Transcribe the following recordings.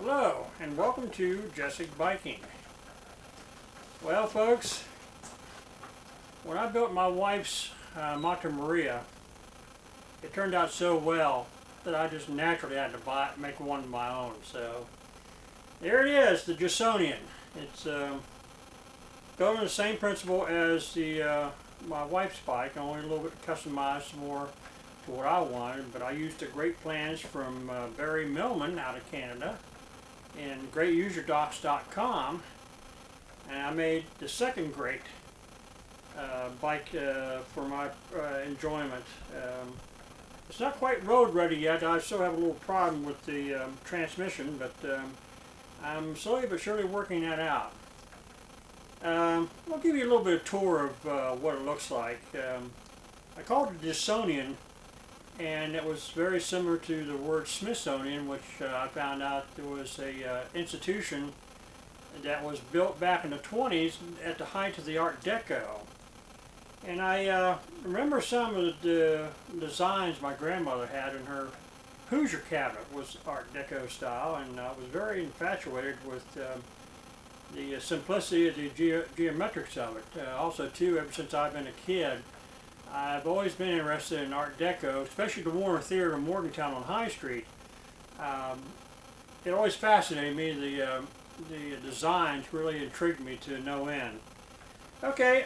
Hello, and welcome to Jessic Biking. Well, folks, when I built my wife's Monte Maria, it turned out so well that I just naturally had to make one of my own. So there it is, the Josonian. It's built on the same principle as the my wife's bike, only a little bit customized more to what I wanted. But I used the great plans from Barry Millman out of Canada and greatuserdocs.com, and I made the second great bike for my enjoyment. It's not quite road ready yet. I still have a little problem with the transmission, but I'm slowly but surely working that out. I'll give you a little bit of tour of what it looks like. I called it Josonian, and it was very similar to the word Smithsonian, which I found out there was a institution that was built back in the 20s at the height of the Art Deco. And I remember some of the designs my grandmother had in her Hoosier cabinet was Art Deco style, and I was very infatuated with the simplicity of the geometrics of it. Also, too, ever since I've been a kid, I've always been interested in Art Deco, especially the Warner Theater in Morgantown on High Street. It always fascinated me. The designs really intrigued me to no end. Okay.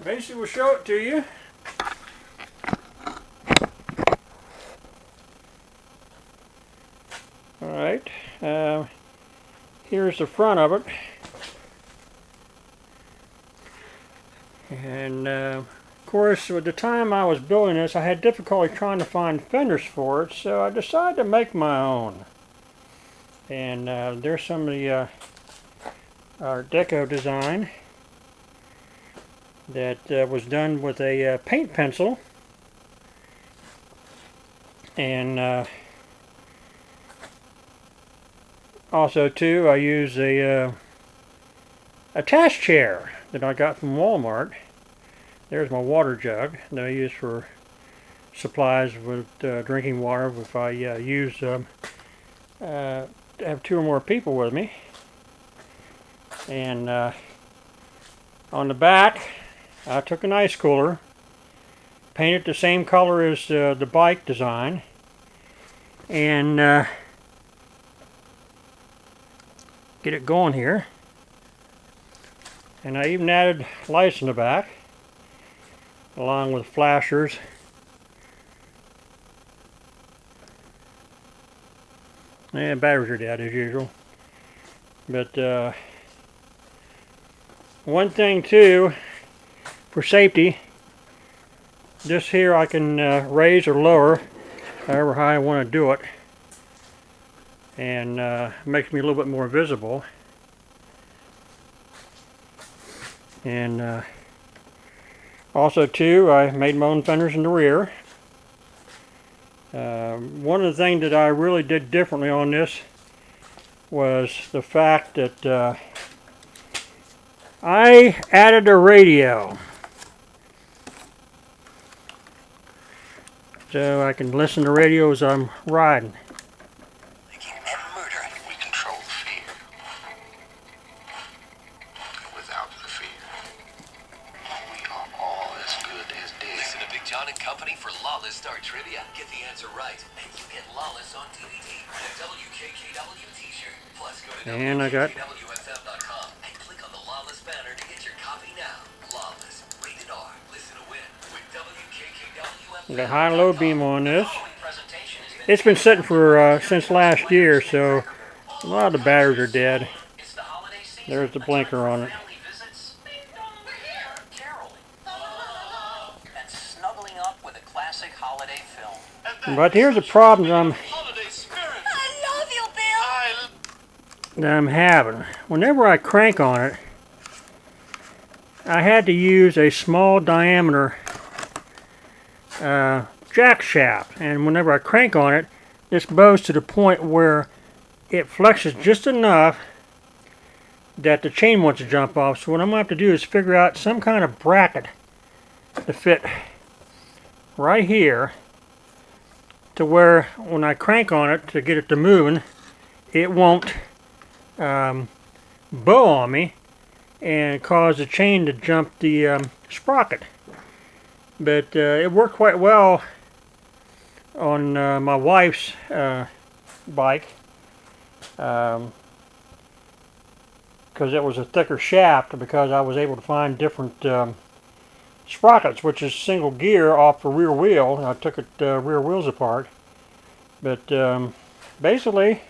Basically, we'll show it to you. All right. Here's the front of it. And of course, at the time I was building this, I had difficulty trying to find fenders for it, so I decided to make my own. And there's some of the Art Deco design that was done with a paint pencil. And also, too, I use a task chair that I got from Walmart. There's my water jug that I use for supplies with drinking water if I have two or more people with me. And on the back, I took an ice cooler, painted the same color as the bike design, and get it going here. And I even added lights in the back, along with flashers. And batteries are dead as usual. But one thing too, for safety, this here I can raise or lower however high I want to do it, and makes me a little bit more visible. And also too, I made my own fenders in the rear. One of the things that I really did differently on this was the fact that I added a radio, so I can listen to radio as I'm riding. We control fear. Without the fear, we are all as good as dead. Listen to Big John and Company for Lawless Star Trivia. Get the answer right, and you get Lawless on DVD and a WKKW t-shirt. Plus, go to WKKWFM.com and click on the Lawless banner to get your copy now. Lawless, rated R, listen to win with WKKWFM. Got high and low beam on this. It's been sitting for since last year, so a lot of the batteries are dead. There's the blinker on it. But here's a problem that I'm having. Whenever I crank on it, I had to use a small diameter jack shaft, and whenever I crank on it, this bows to the point where it flexes just enough that the chain wants to jump off. So what I'm going to have to do is figure out some kind of bracket to fit right here to where when I crank on it to get it to moving, it won't bow on me and cause the chain to jump the sprocket. But it worked quite well on my wife's bike, because it was a thicker shaft, because I was able to find different sprockets, which is single gear off the rear wheel. I took it rear wheels apart, but basically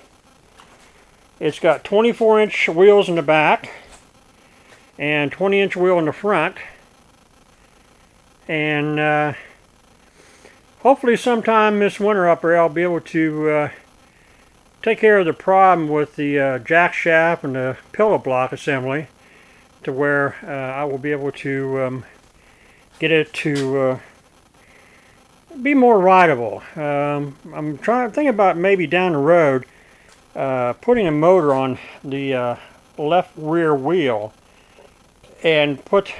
it's got 24-inch wheels in the back and 20-inch wheel in the front, and hopefully sometime this winter up there I'll be able to take care of the problem with the jack shaft and the pillow block assembly, to where I will be able to get it to be more rideable. I'm thinking about maybe down the road putting a motor on the left rear wheel and put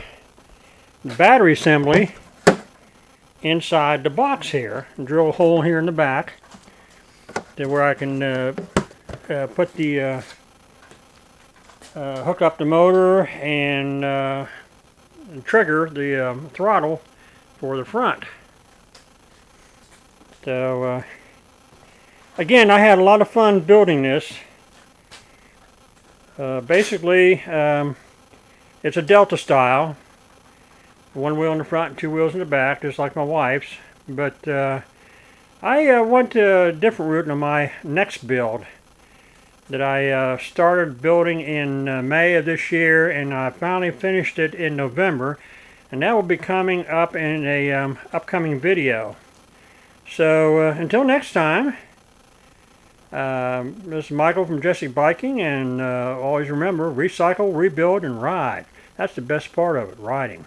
the battery assembly inside the box here, and drill a hole here in the back to where I can put the hook up the motor and trigger the throttle for the front. So again, I had a lot of fun building this. Basically, it's a Delta style, one wheel in the front and two wheels in the back, just like my wife's. But I went a different route on my next build that I started building in May of this year, and I finally finished it in November, and that will be coming up in a upcoming video. So until next time, this is Michael from Josonian Biking, and always remember, recycle, rebuild, and ride. That's the best part of it, riding.